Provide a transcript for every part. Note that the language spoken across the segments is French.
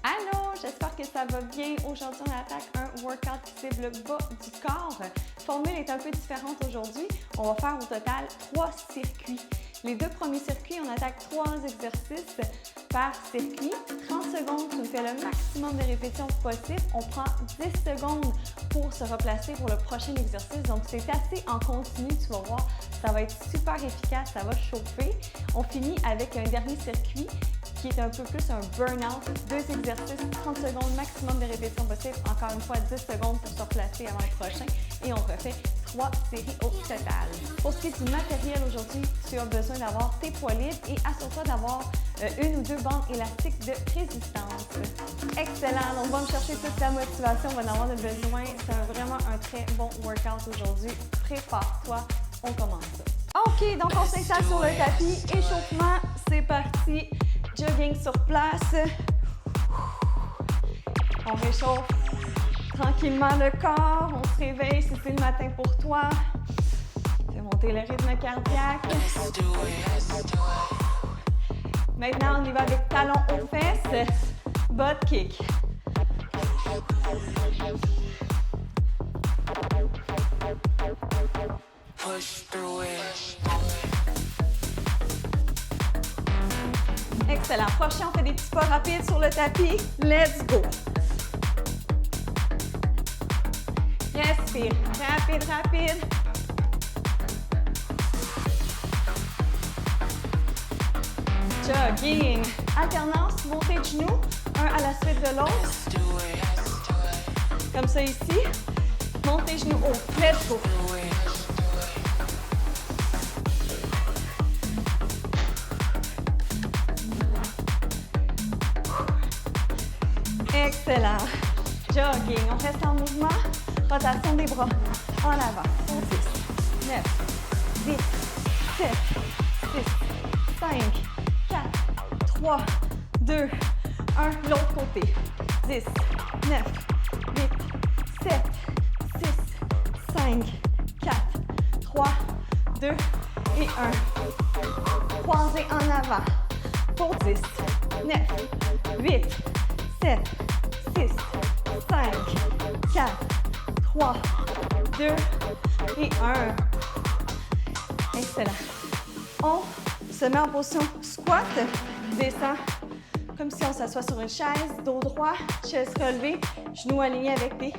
Allô, j'espère que ça va bien. Aujourd'hui, on attaque un workout qui cible le bas du corps. La formule est un peu différente aujourd'hui. On va faire au total 3 circuits. Les 2 premiers circuits, on attaque 3 exercices par circuit. 30 secondes, tu me fais le maximum de répétitions possible. On prend 10 secondes pour se replacer pour le prochain exercice. Donc, c'est assez en continu, tu vas voir. Ça va être super efficace, ça va chauffer. On finit avec un dernier circuit qui est un peu plus un burn-out. 2 exercices, 30 secondes, maximum de répétitions possible. Encore une fois, 10 secondes pour se replacer avant le prochain. Et on refait 3 séries au total. Pour ce qui est du matériel aujourd'hui, tu as besoin d'avoir tes poids libres et assure-toi d'avoir 1 ou 2 bandes élastiques de résistance. Excellent! Donc, va me chercher toute ta motivation, on va en avoir besoin. C'est vraiment un très bon workout aujourd'hui. Prépare-toi, on commence ça. OK, donc on s'installe sur le tapis. Échauffement, c'est parti. Jogging sur place. On réchauffe tranquillement le corps. On se réveille si c'est le matin pour toi. Fais monter le rythme cardiaque. Maintenant, on y va avec talons aux fesses. Butt kick. Push through it. Excellent. Prochain, on fait des petits pas rapides sur le tapis. Let's go. Respire. Rapide, rapide. Jogging. Alternance, montée de genoux, un à la suite de l'autre. Comme ça ici. Montée genoux haut. Let's go. Excellent. Jogging. On reste en mouvement. Rotation des bras en avant. 10, 9, 10, 7, 6, 5, 4, 3, 2, 1. L'autre côté. 10, 9, 8, 7, 6, 5, 4, 3, 2 et 1. Croisez en avant. Pour 10, 9, 8, 7, 6, 5, 4, 3, 2 et 1. Excellent. On se met en position squat. Descend comme si on s'assoit sur une chaise. Dos droit, chaise relevée, genoux alignés avec tes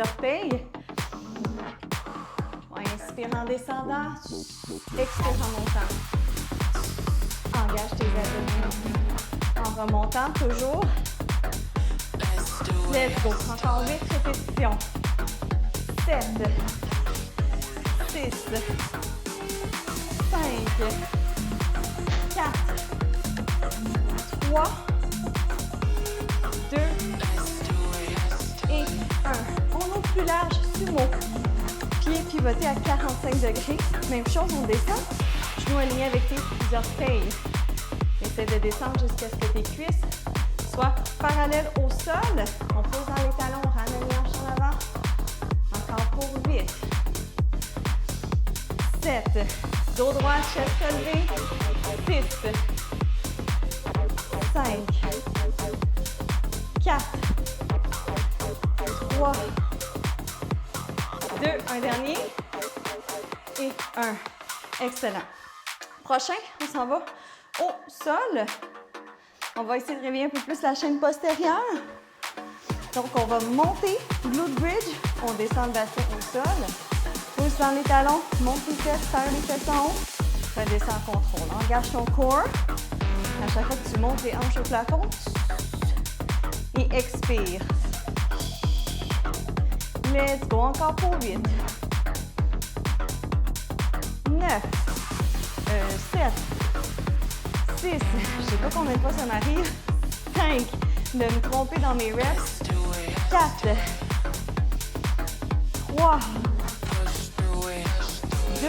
orteils. On inspire en descendant. Expire en montant. Engage tes abdominaux. En remontant, toujours. Let's go. Encore 8 répétitions. 7, 6, 5, 4, 3, 2 et 1. On ouvre plus large, sumo. Pieds pivotés à 45 degrés. Même chose, on descend. Genoux alignés avec tes orteils. Essaie de descendre jusqu'à ce que tes cuisses soient parallèles au sol. On pose dans les talons, on ramène les hanches en avant. Encore pour 8. 7. Dos droit, chaise relevée. 6. 5. 4. 3. 2. Un dernier. Et 1. Excellent. Prochain, on s'en va au sol. On va essayer de réveiller un peu plus la chaîne postérieure. Donc, on va monter, glute bridge. On descend le bassin au sol. Pousse dans les talons, monte les fesses, serre les fesses en haut. Redescends en contrôle. Engage ton corps. À chaque fois que tu montes les hanches au plafond. Et expire. Let's go. Encore pour 8. 9. 7. 6. Je ne sais pas combien de fois ça m'arrive. 5. De me tromper dans mes reps. 4. 3. 2.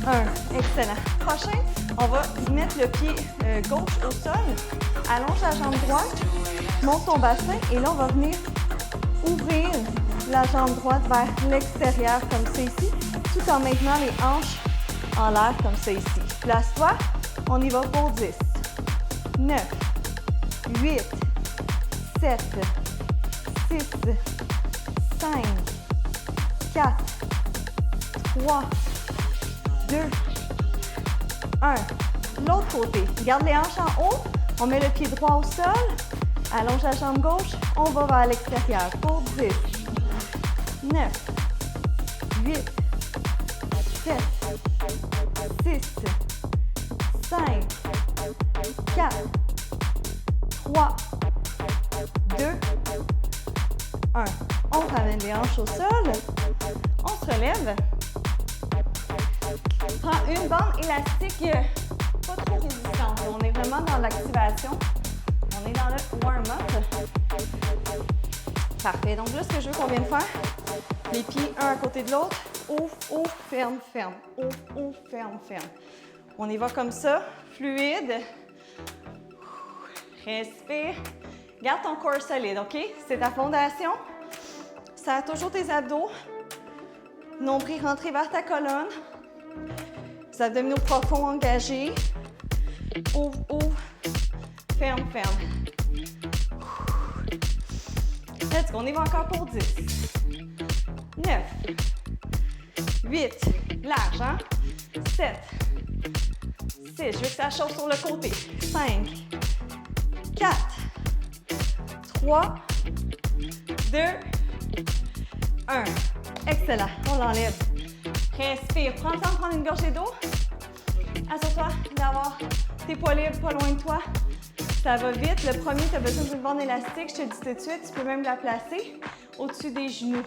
1. Excellent. Prochain, on va mettre le pied gauche au sol. Allonge la jambe droite. Monte ton bassin. Et là, on va venir ouvrir la jambe droite vers l'extérieur comme ça ici. Tout en maintenant les hanches en l'air comme ça ici. Place-toi. On y va pour 10. 9. 8, 7, 6, 5, 4, 3, 2, 1. L'autre côté. Garde les hanches en haut. On met le pied droit au sol. Allonge la jambe gauche. On va vers l'extérieur pour 10, 9, 8, 7, 6, 5, 4, 3, 2, 1. On ramène les hanches au sol. On se relève. Prends une bande élastique pas trop résistante. On est vraiment dans l'activation. On est dans le warm-up. Parfait. Donc là, ce que je veux qu'on vienne faire, les pieds un à côté de l'autre. Ouvre, ouvre, ferme, ferme. Ouvre, ouvre, ferme, ferme. On y va comme ça, fluide. Respire. Garde ton corps solide, OK? C'est ta fondation. Ça a toujours tes abdos. Nombril rentré vers ta colonne. Les abdominaux profonds engagés. Ouvre, ouvre. Ferme, ferme. Let's go. On y va encore pour 10. 9. 8. Large, hein? 7. 6. Je veux que ça chauffe sur le côté. 5. 4. 3. 2. 1. Excellent. On l'enlève. Respire. Prends le temps de prendre une gorgée d'eau. Assure-toi d'avoir tes poids libres pas loin de toi. Ça va vite. Le premier, tu as besoin d'une bande élastique. Je te dis tout de suite, tu peux même la placer au-dessus des genoux.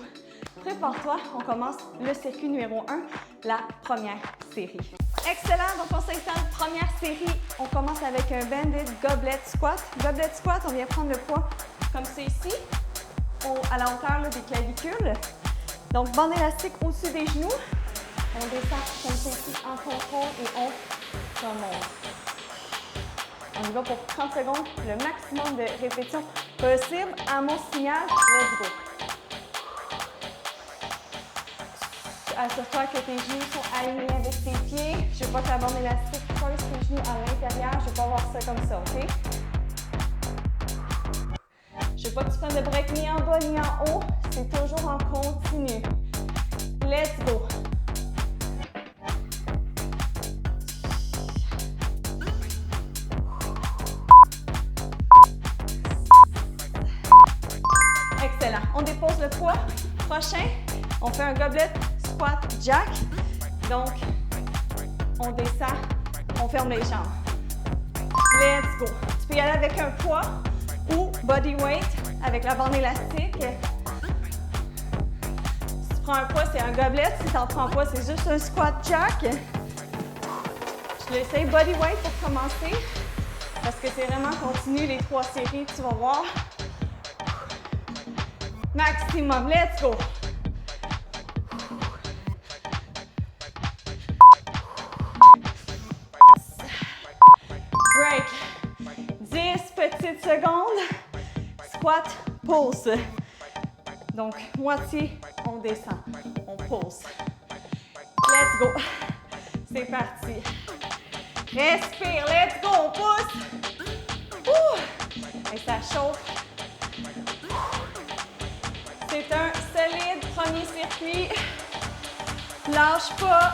Prépare-toi. On commence le circuit numéro 1, la première série. Excellent. Donc, on s'installe. Première série. On commence avec un banded goblet squat. Goblet squat, on vient prendre le poids comme c'est ici, à la hauteur là, des clavicules. Donc, bande élastique au-dessus des genoux. On descend comme ceci en contrôle et on remonte. On y va pour 30 secondes, le maximum de répétitions possible. À mon signal, let's go. Assure-toi que tes genoux sont alignés avec tes pieds. Je ne veux pas que la bande élastique force tes genoux à l'intérieur. Je ne veux pas voir ça comme ça, OK? Je ne veux pas que tu prennes de break ni en bas ni en haut. C'est toujours en continu. Let's go. Excellent. On dépose le poids. Prochain, on fait un goblet squat jack. Donc, on descend, on ferme les jambes. Let's go. Tu peux y aller avec un poids ou body weight avec la bande élastique. Si tu prends un poids, c'est un gobelet. Si tu n'en prends pas, c'est juste un squat jack. Je l'essaye body weight pour commencer parce que c'est vraiment continu les 3 séries, tu vas voir. Maximum, let's go. Break. 10 petites secondes. Squat, pause. Donc, moitié, on descend. On pause. Let's go. C'est parti. Respire, let's go, on pousse. Et ça chauffe. C'est un solide premier circuit. Lâche pas.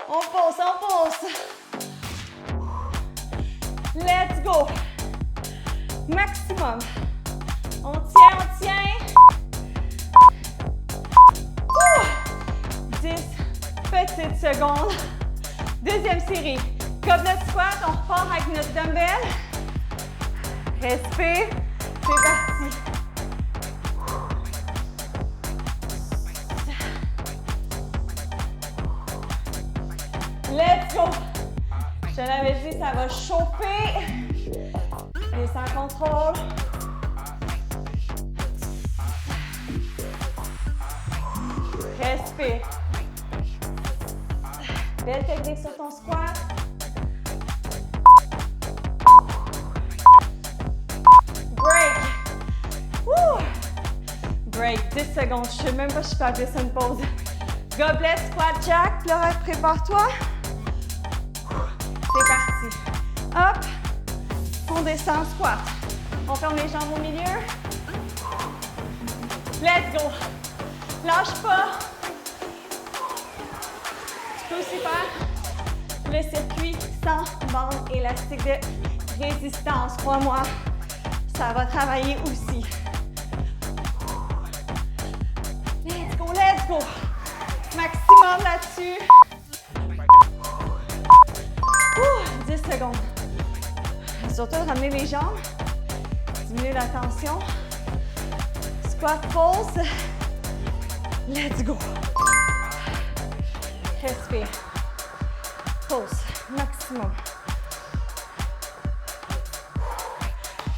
On pousse, on pousse. Let's go. Maximum. On tient, on tient. 10 petites secondes. Deuxième série. Goblet squat, on repart avec notre dumbbell. Respire. C'est parti. Let's go. Je te l'avais dit, ça va chauffer. Descends, contrôle. Respire. Belle technique sur ton squat. Break. Woo. Break. 10 secondes. Je ne sais même pas si je peux appeler ça une pause. Goblet, squat, jack. Laura, prépare-toi. C'est parti. Hop. On descend, squat. On ferme les jambes au milieu. Let's go. Lâche pas. Tu peux aussi faire le circuit sans bande élastique de résistance. Crois-moi, ça va travailler aussi. Let's go, let's go. Maximum là-dessus. 10 secondes. Surtout de ramener les jambes. Diminuer la tension. Squat, pulse. Let's go. Respire. Pulse. Maximum.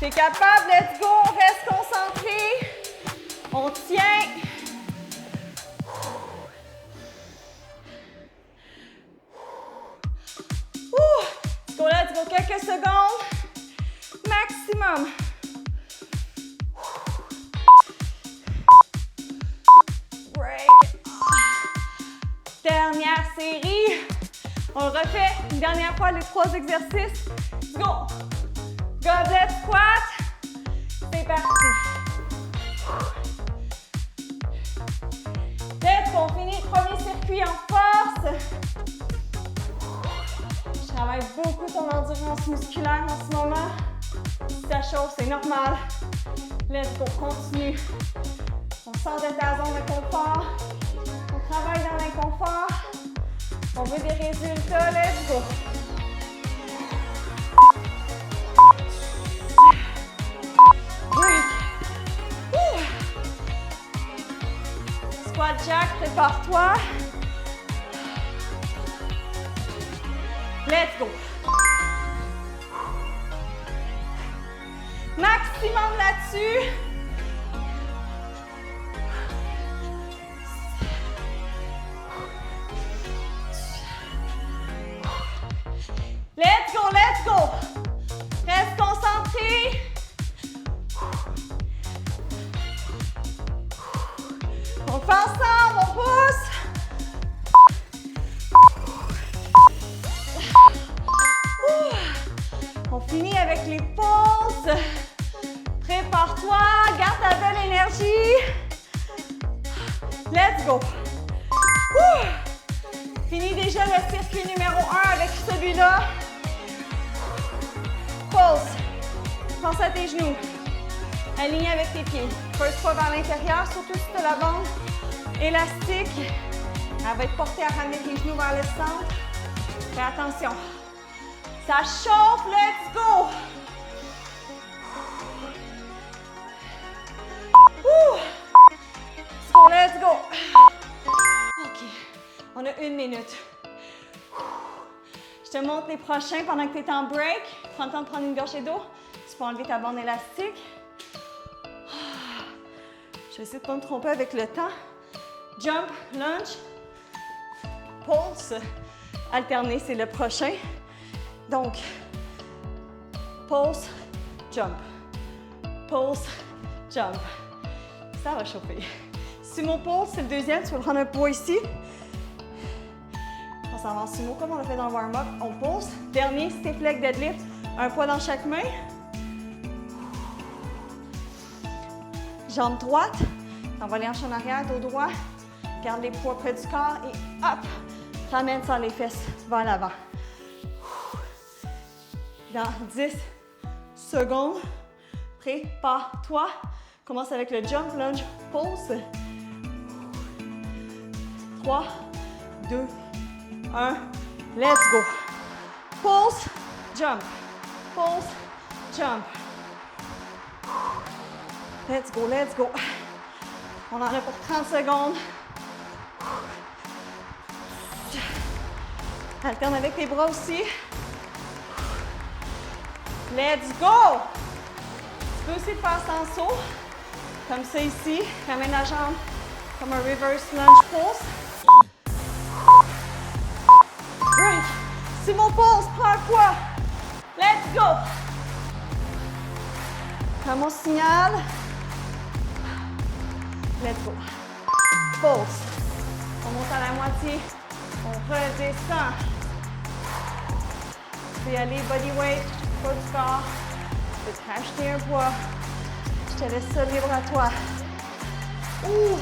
T'es capable, let's go. Reste concentré. On tient. Let's go, quelques secondes. Maximum. Break. Dernière série. On le refait une dernière fois les 3 exercices. Let's go. Goblet squat. C'est parti. Let's go. On finit le premier circuit en force. Je travaille beaucoup ton endurance musculaire en ce moment. Si ça chauffe, c'est normal. Let's go, continue. On sort de ta zone de confort. On travaille dans l'inconfort. On veut des résultats. Let's go. Break. Squat jack, prépare-toi. Let's go. Maximum là-dessus. Let's go, let's go. Reste concentré. On le fait ensemble, on pousse. On finit avec les pauses. Prépare-toi, garde ta belle énergie. Let's go. Finis déjà le circuit numéro 1 avec celui-là. Pause. Pense à tes genoux. Aligné avec tes pieds. First fois vers l'intérieur, surtout si tu as la bande élastique. Elle va être portée à ramener tes genoux vers le centre. Fais attention. Ça chauffe, let's go! So, let's go! OK, on a 1 minute. Je te montre les prochains pendant que tu es en break. Prends le temps de prendre une gorgée d'eau. Tu peux enlever ta bande élastique. Je vais essayer de ne pas me tromper avec le temps. Jump, lunge, pulse. Alterner, c'est le prochain. Donc, pulse, jump. Pulse, jump. Ça va chauffer. Sumo pulse, c'est le deuxième. Tu peux prendre un poids ici. On s'en va en sumo comme on l'a fait dans le warm-up. On pulse. Dernier, stiff leg deadlift. Un poids dans chaque main. Jambe droite. On va aller en arrière, dos droit. Garde les poids près du corps et hop! Ramène sans les fesses vers l'avant. Dans 10 secondes, prépare-toi. Commence avec le jump, lunge, pulse. 3, 2, 1, let's go. Pulse, jump, pulse, jump. Let's go, let's go. On en a pour 30 secondes. Alterne avec tes bras aussi. Let's go! Tu peux aussi le faire sans saut. Comme ça ici. Ramène la jambe comme un reverse lunge pulse. Break. C'est mon pulse. Prends un poids. Let's go! Prends mon signal. Let's go. Pulse. On monte à la moitié. On redescend. Tu peux y aller body weight, poids du corps. Tu peux te rajouter un poids. Je te laisse ça libre à toi. Ouh!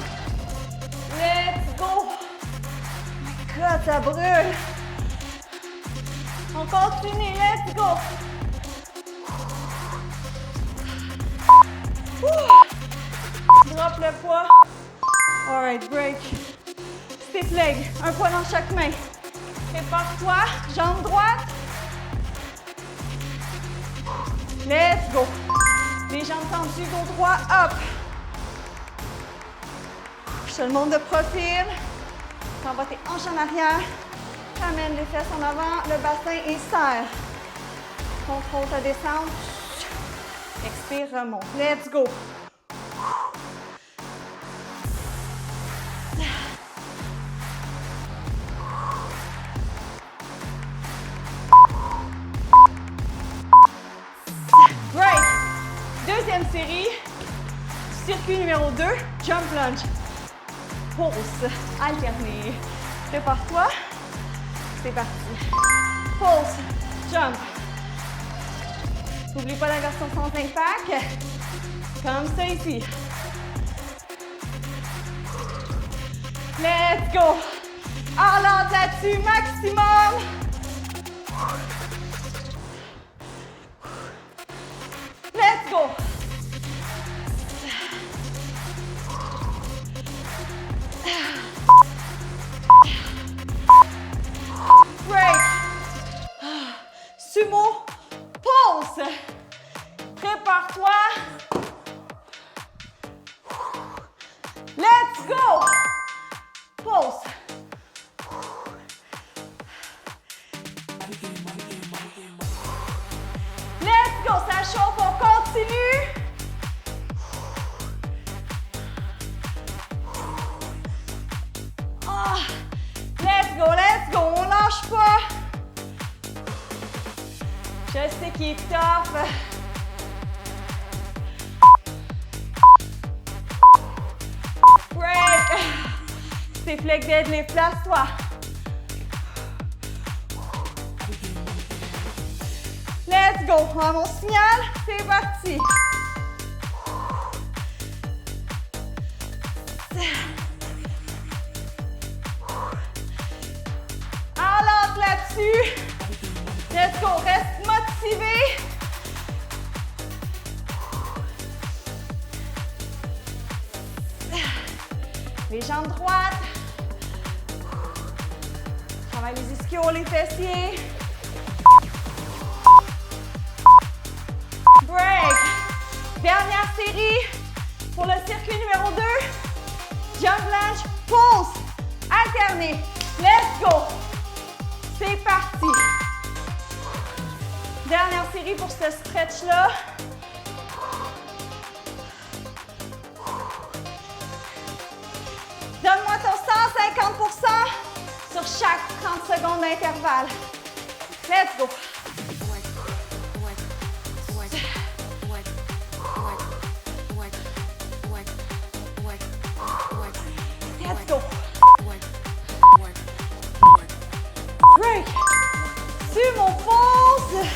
Let's go! Oh my God, ça brûle! On continue, let's go! Ouh! Drop le poids. Alright, break. Stiff leg, un poids dans chaque main. Prépare-toi, jambe droite. Let's go. Les jambes tendues, dos droit, up. Je te le montre de profil. T'envoies tes hanches en arrière. Amène les fesses en avant, le bassin et serre. Contrôle ta descente. Expire, remonte. Let's go. Break. Deuxième série. Circuit numéro 2. Jump lunge. Pause. Alterner. Prépare-toi. C'est parti. Pause. Jump. N'oublie pas la version sans impact. Comme ça ici. Let's go. Allante là-dessus, maximum. Let's go. Break. Sumo. Pause. Prépare-toi. Let's go. Pause. Let's go. Ça chauffe, on continue. Oh. Let's go, on lâche pas. Je sais qu'il est tough. Break. Stiff leg deadlift, place-toi. Let's go. À mon signal, c'est parti. Allante là-dessus. Let's go. Reste motivé. Les jambes droites. Travaille les ischios, les fessiers. Break. Dernière série pour le circuit numéro 2. Jump lunge, pause, alterner. Let's go. C'est parti. Dernière série pour ce stretch-là. Donne-moi ton 150% sur chaque 30 secondes d'intervalle. Let's go. Let's go. Break. Sumo pause.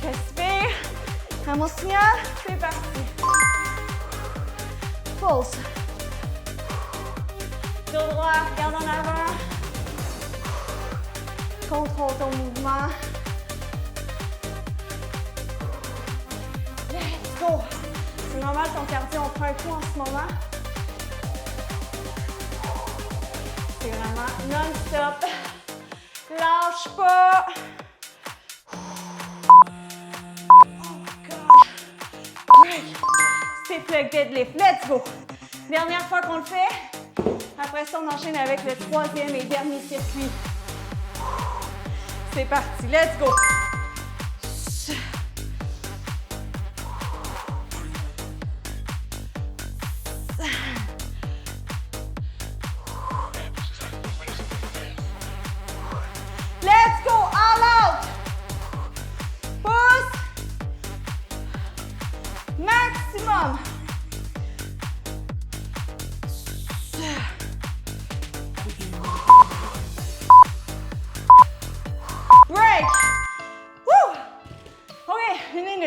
Respire. À mon signal, c'est parti. Pause. Dos droit, regarde en avant. Contrôle ton mouvement. Let's go. C'est normal, ton cardio, on prend un coup en ce moment. C'est vraiment non-stop. Lâche pas. Oh my God. Break. Stiff leg deadlift. Let's go. Dernière fois qu'on le fait. Après ça, on enchaîne avec le troisième et dernier circuit. C'est parti. Let's go. Let's go. All out. Pousse. Maximum.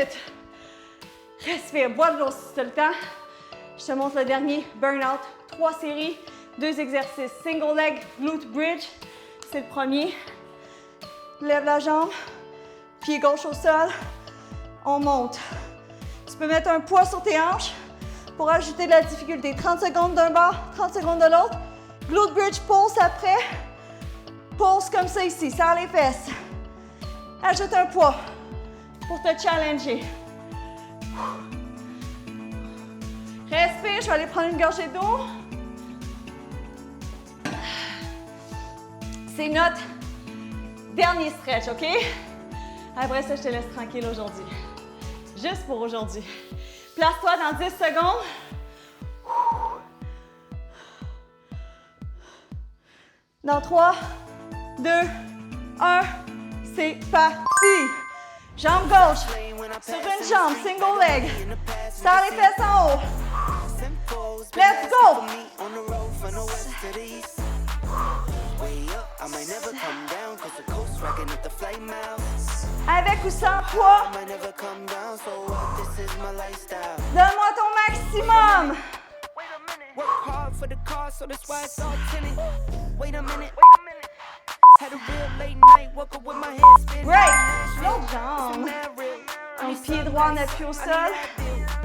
minutes. Respire, bois de l'eau si tu as le temps. Je te montre le dernier, burn-out. 3 séries, 2 exercices. Single leg, glute bridge. C'est le premier. Lève la jambe, pied gauche au sol. On monte. Tu peux mettre un poids sur tes hanches pour ajouter de la difficulté. 30 secondes d'un bord, 30 secondes de l'autre. Glute bridge, pulse après. Pulse comme ça ici, serre les fesses. Ajoute un poids pour te challenger. Respire, je vais aller prendre une gorgée d'eau. C'est notre dernier stretch, OK? Après ça, je te laisse tranquille aujourd'hui. Juste pour aujourd'hui. Place-toi dans 10 secondes. Dans 3, 2, 1, c'est parti. Jambe gauche sur une jambe, single leg. Serre les fesses en haut. Let's go! Avec ou sans poids. Donne-moi ton maximum. Break. L'autre jambe. Un pied droit en appui au sol.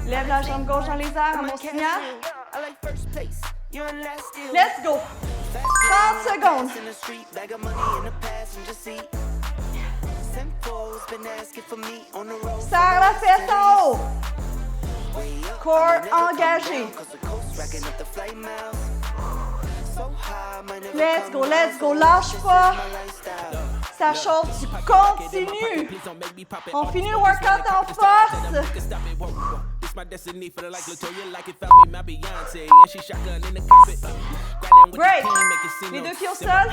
Lève la jambe gauche dans les airs à mon signal. Let's go. 30 secondes. Serre la fesse en haut. Corps engagé. Let's go, let's go. Lâche pas. Ça chauffe, tu continues. On finit le workout en force. Break. Les deux pieds au sol.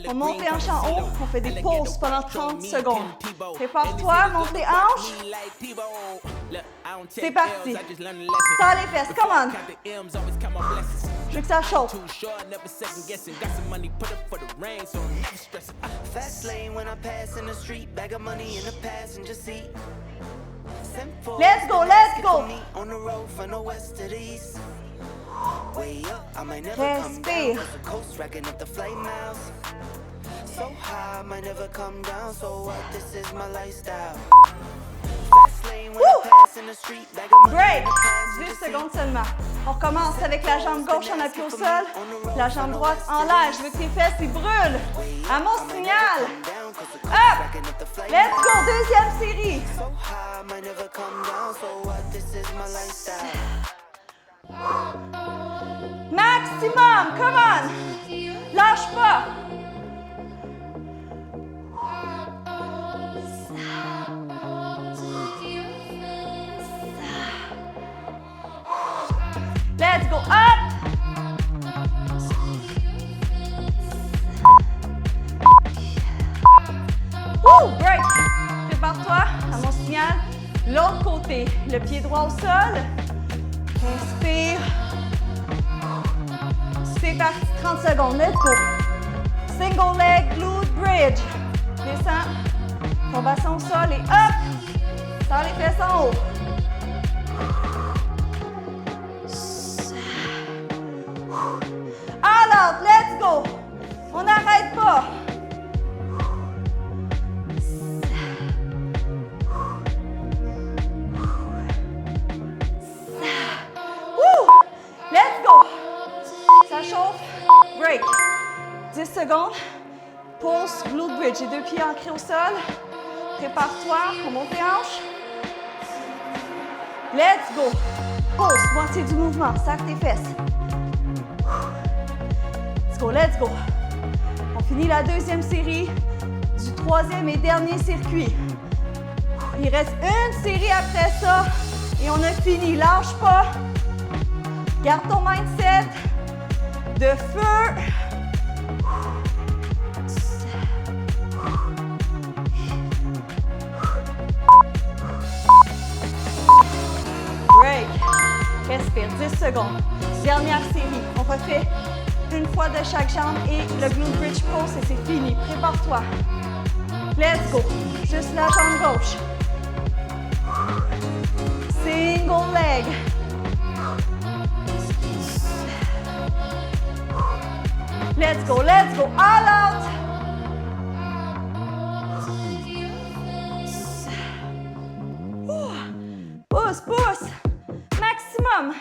On monte les hanches en haut. On fait des pauses pendant 30 secondes. Prépare-toi, monte les hanches. C'est parti. Serre les fesses, come on. Je veux que ça chauffe. Let's go, let's go. Respire. Break. 10 secondes seulement. On recommence avec la jambe gauche en appui au sol. La jambe droite en l'air. Je veux que tes fesses ils brûlent. À mon signal. Up. Let's go. Deuxième série. Maximum. Come on. Lâche pas. Let's go up. Woo, break. Prépare-toi à mon signal. L'autre côté, le pied droit au sol. Inspire. C'est parti, 30 secondes. Let's go. Single leg, glute bridge. Descends. Ton bassin au sol et hop. Serre les fesses en haut. Alors, let's go. On n'arrête pas. Let's go. Ça chauffe. Break. 10 secondes. Pulse, glute bridge. Les deux pieds ancrés au sol. Prépare-toi. On monte les hanches. Let's go. Pulse, moitié du mouvement. Serre tes fesses. Let's go, let's go. On finit la deuxième série du troisième et dernier circuit. Il reste une série après ça et on a fini. Lâche pas. Garde ton mindset de feu. Break. Respire 10 secondes. Dernière série. On refait une fois de chaque jambe et le glute bridge pulse et c'est fini. Prépare-toi. Let's go. Juste la jambe gauche. Single leg. Let's go, all out. Pousse, pousse. Maximum.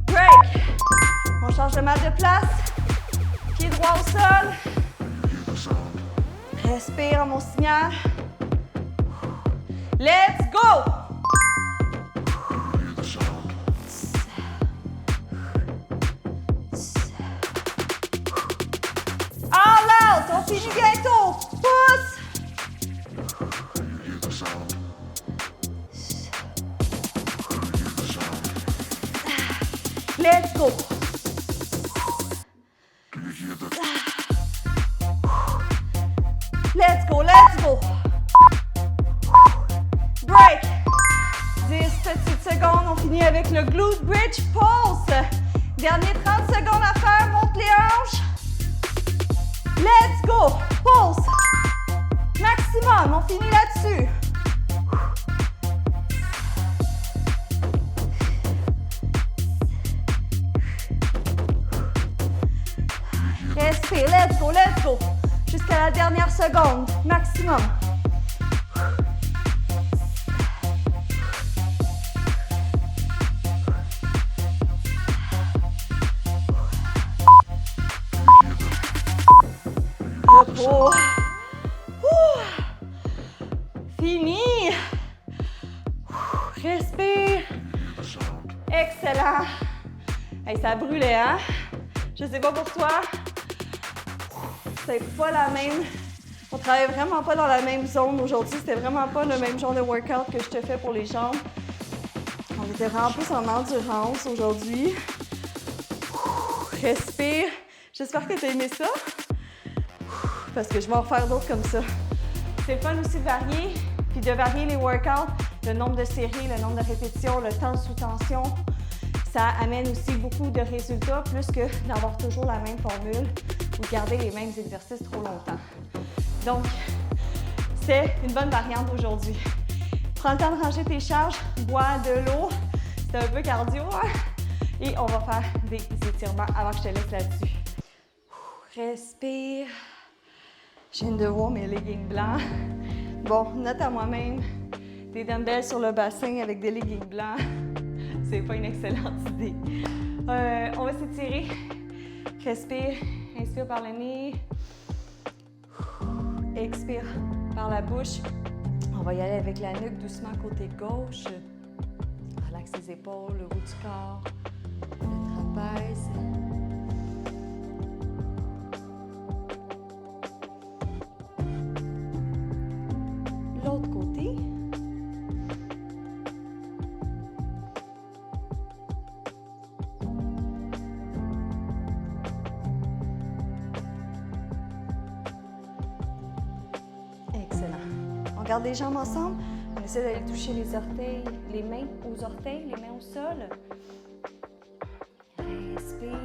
Break. On change le mat de place. Pied droit au sol. Respire à mon signal. Let's go! All out! On finit bientôt! Pousse! Let's go! Let's go, let's go! Break! 10 petites secondes, on finit avec le glute bridge pulse. Dernier 30 secondes à faire, monte les hanches. Let's go! Pulse! Maximum, on finit là-dessus. Respire, let's go! Jusqu'à la dernière seconde, maximum. Repos. Fini. Respire. Excellent. Hey, ça brûlait, hein? Je sais pas pour toi. C'est pas la même. On travaille vraiment pas dans la même zone aujourd'hui. C'était vraiment pas le même genre de workout que je te fais pour les jambes. On était vraiment plus en endurance aujourd'hui. Respire. J'espère que tu as aimé ça. Parce que je vais en faire d'autres comme ça. C'est le fun aussi de varier, puis de varier les workouts, le nombre de séries, le nombre de répétitions, le temps sous tension. Ça amène aussi beaucoup de résultats, plus que d'avoir toujours la même formule ou de garder les mêmes exercices trop longtemps. Donc, c'est une bonne variante aujourd'hui. Prends le temps de ranger tes charges, bois de l'eau, c'est un peu cardio, hein? Et on va faire des étirements avant que je te laisse là-dessus. Respire. Je viens de voir mes leggings blancs. Bon, note à moi-même, des dumbbells sur le bassin avec des leggings blancs, c'est pas une excellente idée. On va s'étirer. Respire, inspire par le nez. Expire par la bouche. On va y aller avec la nuque doucement côté gauche. Relaxe les épaules, le haut du corps, le trapèze. L'autre côté. Excellent. On garde les jambes ensemble. On essaie d'aller toucher les orteils, les mains aux orteils, les mains au sol. Respire.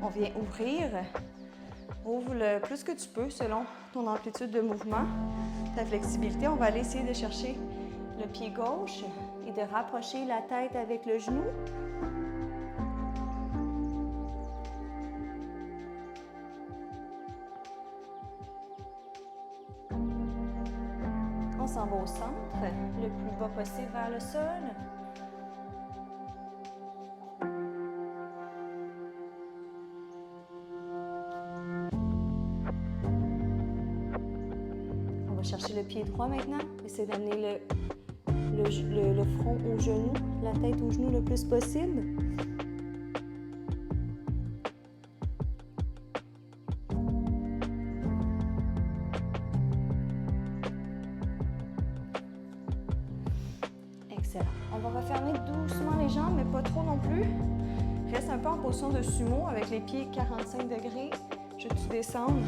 On vient ouvrir. Ouvre le plus que tu peux selon ton amplitude de mouvement, ta flexibilité. On va aller essayer de chercher le pied gauche et de rapprocher la tête avec le genou. On s'en va au centre, le plus bas possible vers le sol. Chercher le pied droit maintenant. Essayez d'amener le front au genou, la tête au genou le plus possible. Excellent. On va refermer doucement les jambes, mais pas trop non plus. Reste un peu en position de sumo avec les pieds 45 degrés. Je vais tout descendre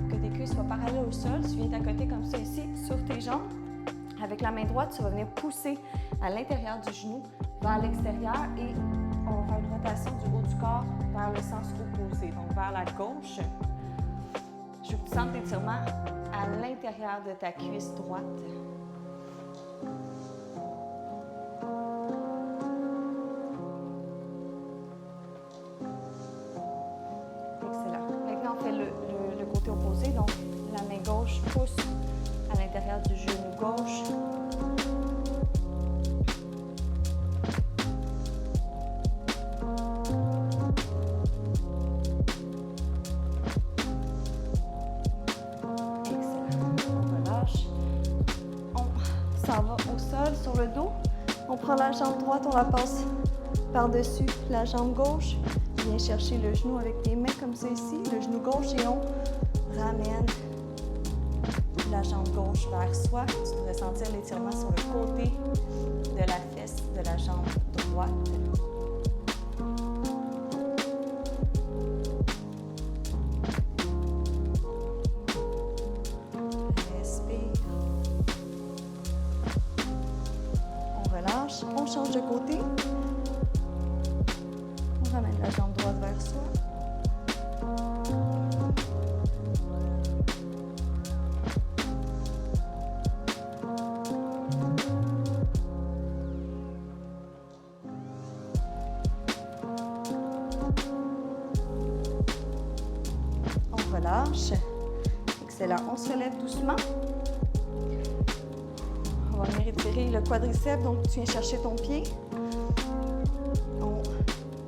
pour que tes cuisses cuisse soit parallèle au sol. Tu viens t'accoter comme ça ici sur tes jambes. Avec la main droite, tu vas venir pousser à l'intérieur du genou vers l'extérieur et on va faire une rotation du haut du corps vers le sens opposé, donc vers la gauche. Je veux que tu sentes l'étirement à l'intérieur de ta cuisse droite. Excellent. Maintenant, on fait le côté opposé, donc la main gauche pousse à l'intérieur du genou gauche. Ça va au sol, sur le dos. On prend la jambe droite, on la passe par-dessus la jambe gauche. Viens chercher le genou avec tes mains comme ça ici, le genou gauche et on ramène la jambe gauche vers soi. Tu devrais sentir l'étirement sur le côté de la fesse de la jambe droite. On change de côté. On ramène la jambe droite vers soi. On relâche. Excellent. On se relève doucement. On va venir étirer le quadriceps, donc tu viens chercher ton pied. On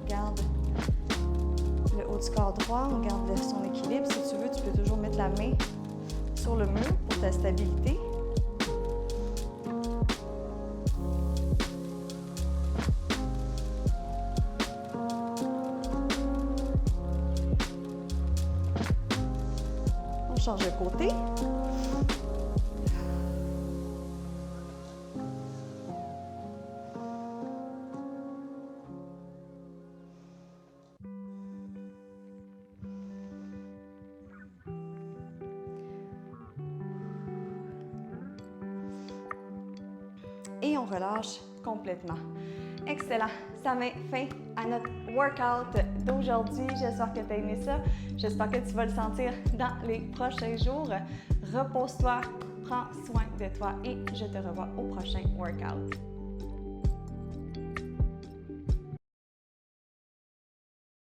garde le haut du corps droit, on garde son équilibre. Si tu veux, tu peux toujours mettre la main sur le mur pour ta stabilité. On change de côté. Et on relâche complètement. Excellent. Ça met fin à notre workout d'aujourd'hui. J'espère que tu as aimé ça. J'espère que tu vas le sentir dans les prochains jours. Repose-toi, prends soin de toi et je te revois au prochain workout.